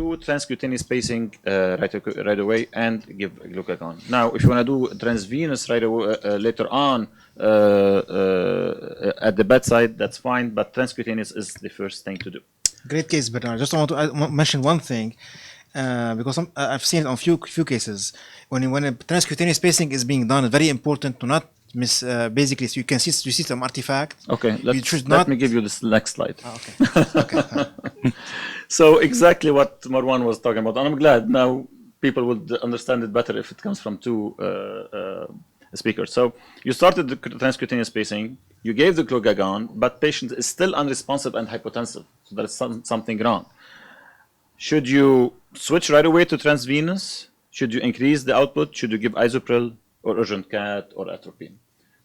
do transcutaneous pacing right away and give glucagon. Now, if you want to do transvenous right away, later on at the bedside, that's fine, but transcutaneous is the first thing to do. Great case, Bernard. Just want to mention one thing, because I've seen it on few cases. When a transcutaneous pacing is being done, it's very important to not miss. Basically, so you see some artifact. Okay, should let not. me give you this next slide. Okay. Okay. So exactly what Marwan was talking about, and I'm glad now people would understand it better if it comes from two speakers. So you started the transcutaneous pacing, you gave the glucagon, but patient is still unresponsive and hypotensive. So there is something wrong. Should you switch right away to transvenous? Should you increase the output? Should you give isopril or urgent cat or atropine?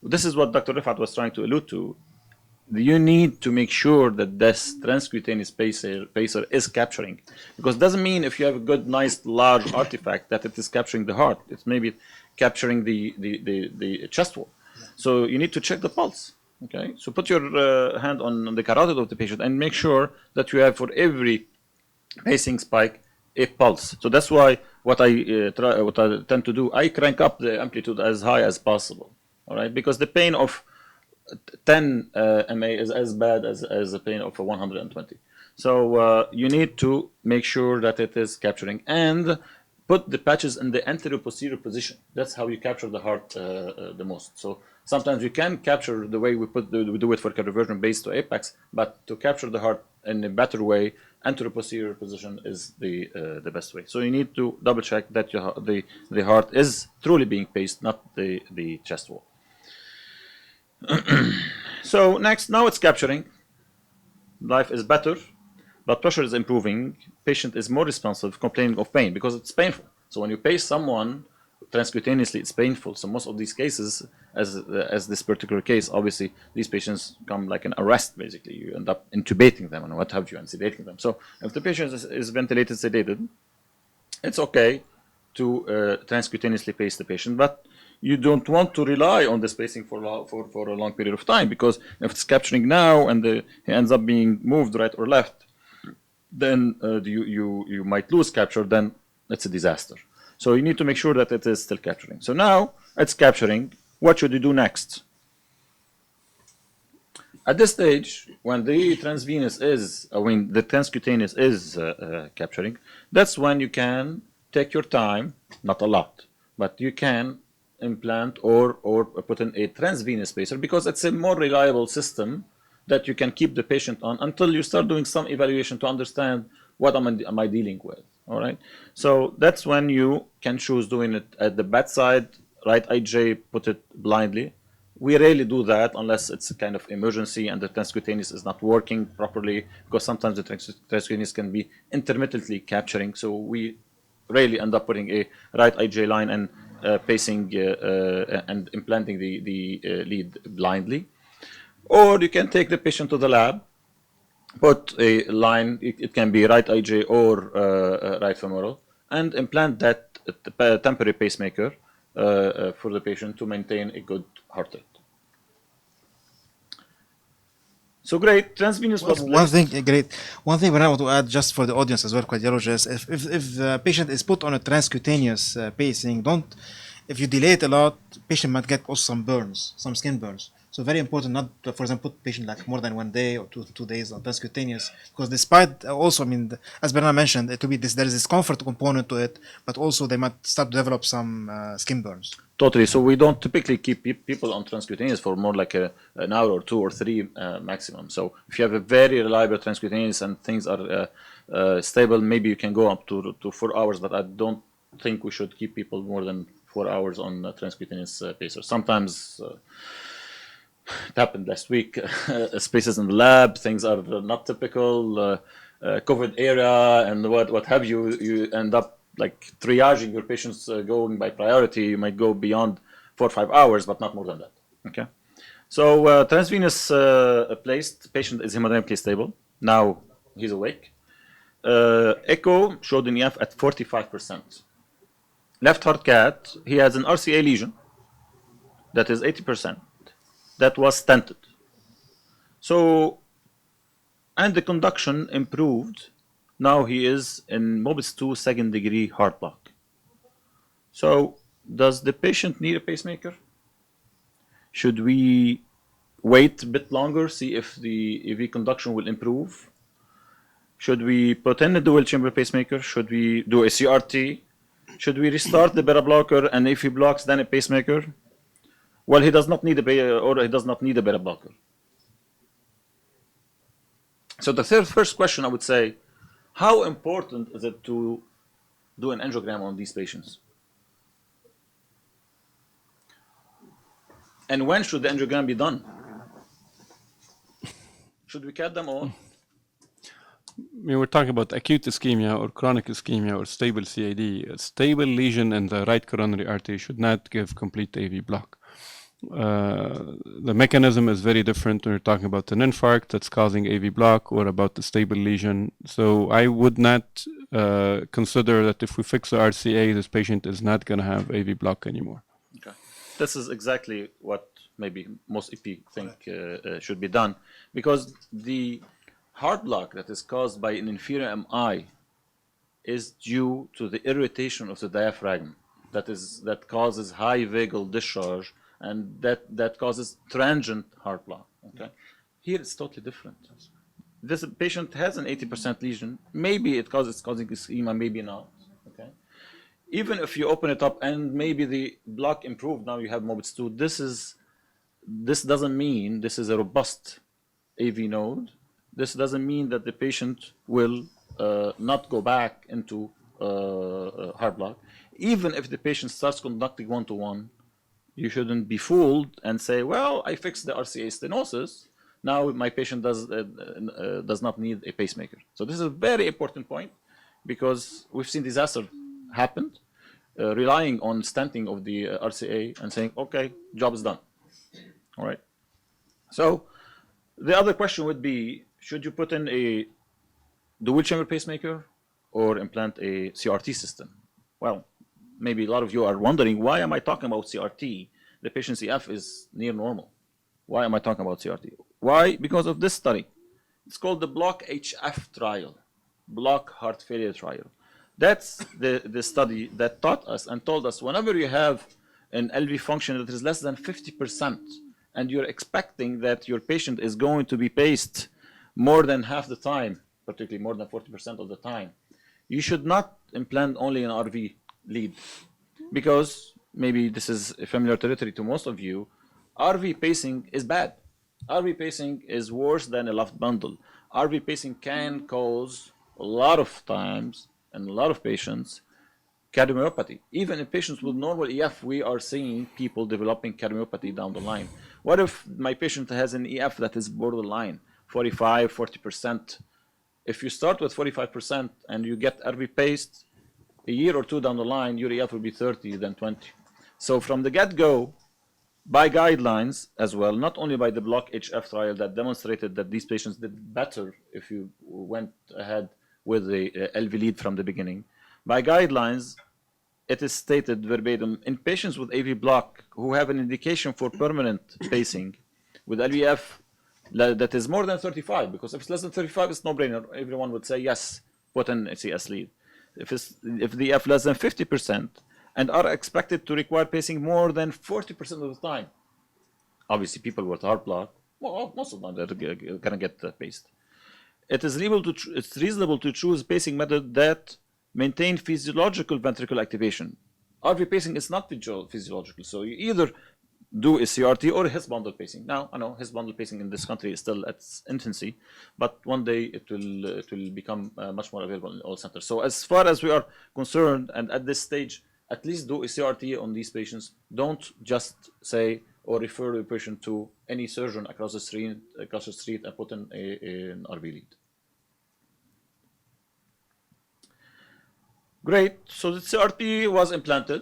This is what Dr. Refaat was trying to allude to. You need to make sure that this transcutaneous pacer is capturing, because it doesn't mean if you have a good, nice, large artifact that it is capturing the heart. It's maybe capturing the chest wall. So you need to check the pulse. Okay, so put your hand on the carotid of the patient and make sure that you have for every pacing spike a pulse. So that's why what I tend to do, I crank up the amplitude as high as possible. All right, because the pain of 10 MA is as bad as the pain of a 120. So you need to make sure that it is capturing and put the patches in the anterior posterior position. That's how you capture the heart the most. So sometimes you can capture the way we do it for cardioversion based to apex, but to capture the heart in a better way, anterior posterior position is the best way. So you need to double check that the heart is truly being paced, not the chest wall. So now it's capturing. Life is better, blood pressure is improving. Patient is more responsive, complaining of pain because it's painful. So when you pace someone transcutaneously, it's painful. So most of these cases, as this particular case, obviously these patients come like an arrest. Basically, you end up intubating them and what have you, and sedating them. So if the patient is ventilated, sedated, it's okay to transcutaneously pace the patient, but you don't want to rely on the spacing for a long period of time, because if it's capturing now and he ends up being moved right or left, then you might lose capture, then it's a disaster. So you need to make sure that it is still capturing. So now it's capturing. What should you do next? At this stage, when the the transcutaneous is capturing, that's when you can take your time, not a lot, but you can implant or put in a transvenous pacer, because it's a more reliable system that you can keep the patient on until you start doing some evaluation to understand what am I dealing with. All right, so that's when you can choose doing it at the bedside, right IJ, put it blindly. We rarely do that unless it's a kind of emergency and the transcutaneous is not working properly, because sometimes the transcutaneous can be intermittently capturing, so we rarely end up putting a right IJ line and pacing and implanting the lead blindly. Or you can take the patient to the lab, put a line, it can be right IJ or right femoral, and implant that temporary pacemaker for the patient to maintain a good heart rate. So great, transvenous was placed. One thing I want to add just for the audience as well, cardiologists, if the patient is put on a transcutaneous pacing, if you delay it a lot, patient might get also some burns, some skin burns. So very important not to, for example, put patient like more than 1 day or 2 days on transcutaneous, because despite also, I mean, as Bernard mentioned, it will be there is this comfort component to it, but also they might start to develop some skin burns. Totally. So we don't typically keep people on transcutaneous for more like an hour or 2 or 3 maximum. So if you have a very reliable transcutaneous and things are stable, maybe you can go up to 4 hours, but I don't think we should keep people more than 4 hours on transcutaneous pacer. Sometimes it happened last week, spaces in the lab, things are not typical, COVID era and what have you, you end up like triaging your patients going by priority. You might go beyond 4 or 5 hours, but not more than that. Okay. So transvenous placed, patient is hemodynamically stable. Now he's awake. Echo showed an EF at 45%. Left heart cath, he has an RCA lesion that is 80%. That was stented. So, and the conduction improved Now he is in MOBIS 2 second degree heart block. So does the patient need a pacemaker? Should we wait a bit longer, see if the AV conduction will improve? Should we put in a dual chamber pacemaker? Should we do a CRT? Should we restart the beta blocker, and if he blocks, then a pacemaker? Well, he does not need a beta blocker. So the first question I would say, how important is it to do an angiogram on these patients? And when should the angiogram be done? Should we cut them all? We were talking about acute ischemia or chronic ischemia or stable CAD. A stable lesion in the right coronary artery should not give complete AV block. The mechanism is very different when you're talking about an infarct that's causing AV block or about the stable lesion. So I would not consider that if we fix the RCA, this patient is not going to have AV block anymore. Okay. This is exactly what maybe most EP think should be done, because the heart block that is caused by an inferior MI is due to the irritation of the diaphragm that causes high vagal discharge, and that causes transient heart block. Okay, here it's totally different. This patient has an 80% lesion. Maybe it's causing ischemia, maybe not. Okay, even if you open it up and maybe the block improved, now you have MOBIS 2. This doesn't mean this is a robust AV node. This doesn't mean that the patient will not go back into heart block. Even if the patient starts conducting one-to-one, you shouldn't be fooled and say, well, I fixed the RCA stenosis. Now my patient does not need a pacemaker. So this is a very important point, because we've seen disaster happen, relying on stenting of the RCA and saying, okay, job is done. All right. So the other question would be, should you put in a dual chamber pacemaker or implant a CRT system? Well, maybe a lot of you are wondering, why am I talking about CRT? The patient's EF is near normal. Why am I talking about CRT? Why? Because of this study. It's called the Block HF trial, Block Heart Failure trial. That's the study that taught us and told us whenever you have an LV function that is less than 50%, and you're expecting that your patient is going to be paced more than half the time, particularly more than 40% of the time, you should not implant only an RV lead, because maybe this is a familiar territory to most of you. RV pacing is bad. RV pacing is worse than a left bundle. RV pacing can cause a lot of times and a lot of patients cardiomyopathy. Even in patients with normal EF, we are seeing people developing cardiomyopathy down the line. What if my patient has an EF that is borderline, 45, 40%? If you start with 45% and you get RV paced, a year or two down the line, your EF will be 30, then 20. So from the get-go, by guidelines as well, not only by the Block HF trial that demonstrated that these patients did better if you went ahead with the LV lead from the beginning, by guidelines, it is stated verbatim, in patients with AV block who have an indication for permanent pacing with LVF that is more than 35, because if it's less than 35, it's no-brainer. Everyone would say, yes, put in a CS lead. If the F less than 50% and are expected to require pacing more than 40% of the time, obviously people with heart block, well, most of them are going to get paced. It's reasonable to choose pacing method that maintain physiological ventricular activation. RV pacing is not physiological, so you either do a CRT or a His bundle pacing. Now, I know His bundle pacing in this country is still at its infancy, but one day it will become much more available in all centers. So as far as we are concerned, and at this stage, at least do a CRT on these patients. Don't just say or refer the patient to any surgeon across the street and put in an RV lead. Great. So the CRT was implanted.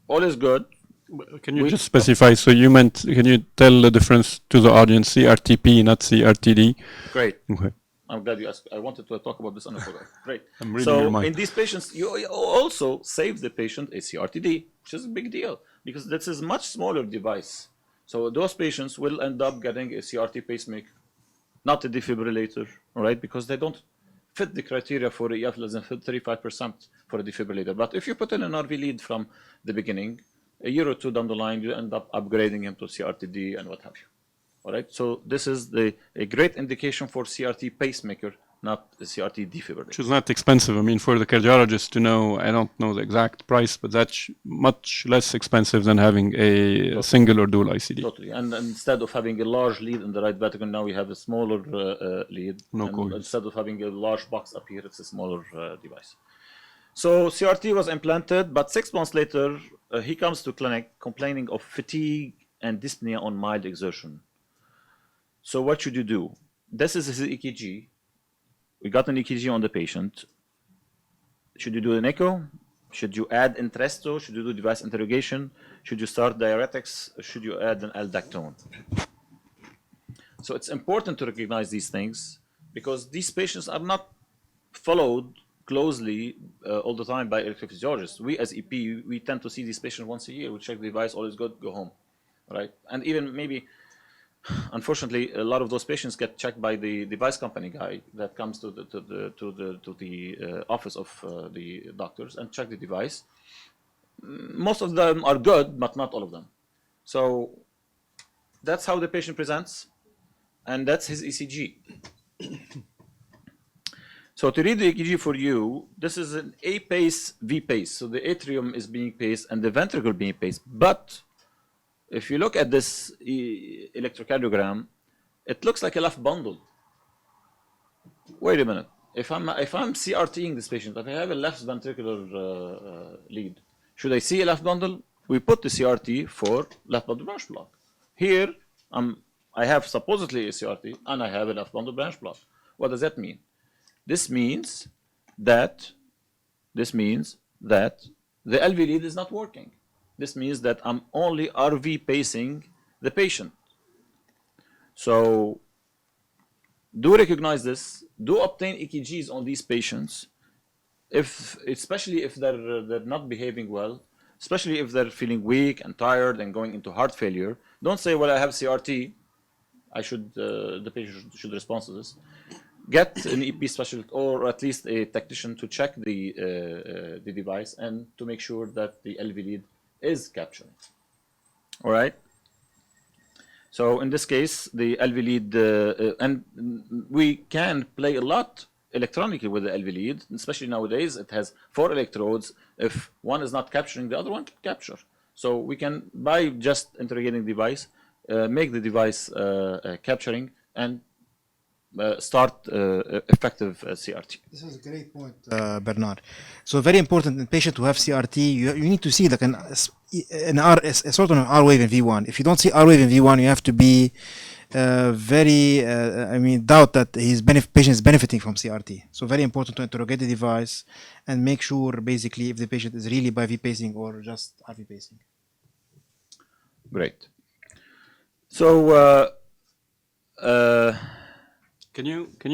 All is good. Can you just specify? So you meant, can you tell the difference to the audience? CRTP, not CRTD. Great. Okay. I'm glad you asked. I wanted to talk about this on the program. Great. I'm reading your So mind. in these patients, you also save the patient a CRTD, which is a big deal because this is a much smaller device. So those patients will end up getting a CRT pacemaker, not a defibrillator, all right? Because they don't fit the criteria for EF less than 35% for a defibrillator. But if you put in an RV lead from the beginning, a year or two down the line, you end up upgrading him to CRTD and what have you. All right. So this is a great indication for CRT pacemaker, not a CRT defibrillator. Which is not expensive. I mean, for the cardiologist to know, I don't know the exact price, but that's much less expensive than having a single or dual ICD. Totally. And instead of having a large lead in the right ventricle, now we have a smaller lead. No and coils. instead of having a large box up here, it's a smaller device. So CRT was implanted, but 6 months later, he comes to clinic complaining of fatigue and dyspnea on mild exertion. So what should you do? This is his EKG. We got an EKG on the patient. Should you do an echo? Should you add Entresto? Should you do device interrogation? Should you start diuretics? Should you add an aldactone? So it's important to recognize these things because these patients are not followed closely all the time by electrophysiologists. We as EP, we tend to see these patients once a year. We check the device, all is good, go home, right? And even maybe, unfortunately, a lot of those patients get checked by the device company guy that comes to the office of the doctors and check the device. Most of them are good, but not all of them. So that's how the patient presents, and that's his ECG. So to read the EKG for you, this is an A pace, V pace. So the atrium is being paced and the ventricle being paced. But if you look at this electrocardiogram, it looks like a left bundle. Wait a minute. If I'm CRTing this patient, if I have a left ventricular lead, should I see a left bundle? We put the CRT for left bundle branch block. Here, I have supposedly a CRT and I have a left bundle branch block. What does that mean? This means that the LV lead is not working. This means that I'm only RV pacing the patient. So do recognize this. Do obtain EKGs on these patients, especially if they're not behaving well, especially if they're feeling weak and tired and going into heart failure. Don't say, well, I have CRT. The patient should respond to this. Get an EP specialist or at least a technician to check the device and to make sure that the LV lead is capturing. All right. So in this case, the LV lead, and we can play a lot electronically with the LV lead, especially nowadays. It has 4 electrodes. If one is not capturing, the other one can capture. So we can, by just interrogating the device, make the device capturing and start effective CRT. This is a great point, Bernard. So very important in patients who have CRT, you need to see like a sort of an R wave in V1. If you don't see R wave in V1, you have to be doubt that patient is benefiting from CRT. So very important to interrogate the device and make sure basically if the patient is really by V pacing or just RV pacing. Great. So Can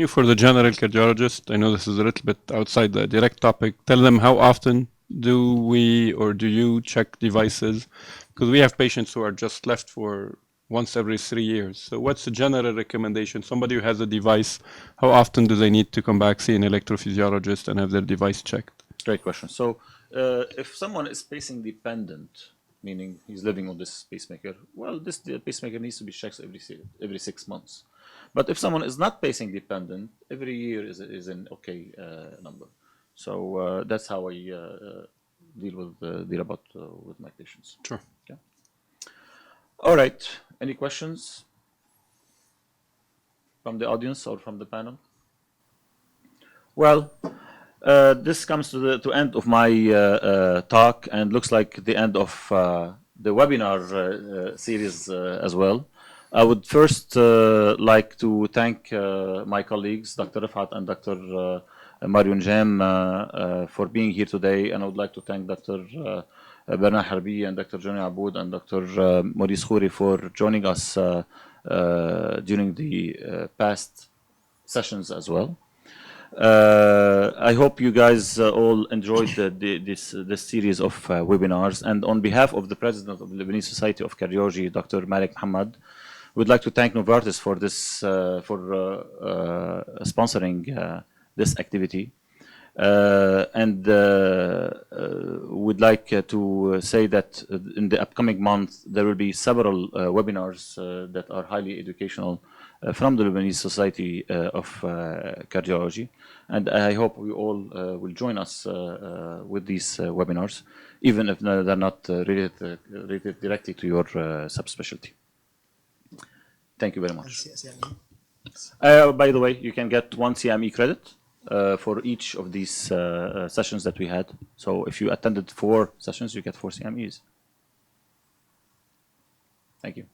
you, for the general cardiologist, I know this is a little bit outside the direct topic, tell them how often do we or do you check devices? Because we have patients who are just left for once every 3 years. So what's the general recommendation? Somebody who has a device, how often do they need to come back, see an electrophysiologist and have their device checked? Great question. So if someone is pacing dependent, meaning he's living on this pacemaker, well, the pacemaker needs to be checked every 6 months. But if someone is not pacing dependent, every year is an okay number. So that's how I deal with my patients. Sure. Yeah. All right. Any questions from the audience or from the panel? Well, this comes to the end of my talk and looks like the end of the webinar series as well. I would first like to thank my colleagues, Dr. Refaat and Dr. Njeim, for being here today. And I would like to thank Dr. Bernard Harbi and Dr. Johnny Aboud and Dr. Maurice Khouri for joining us during the past sessions as well. I hope you guys all enjoyed this series of webinars. And on behalf of the President of the Lebanese Society of Cardiology, Dr. Malik Mohammed, we'd like to thank Novartis for this, sponsoring this activity. And would like to say that in the upcoming month there will be several webinars that are highly educational from the Lebanese Society of Cardiology, and I hope we all will join us with these webinars, even if they're not related directly to your subspecialty. Thank you very much. By the way, you can get 1 CME credit for each of these sessions that we had. So if you attended 4 sessions, you get 4 CMEs. Thank you.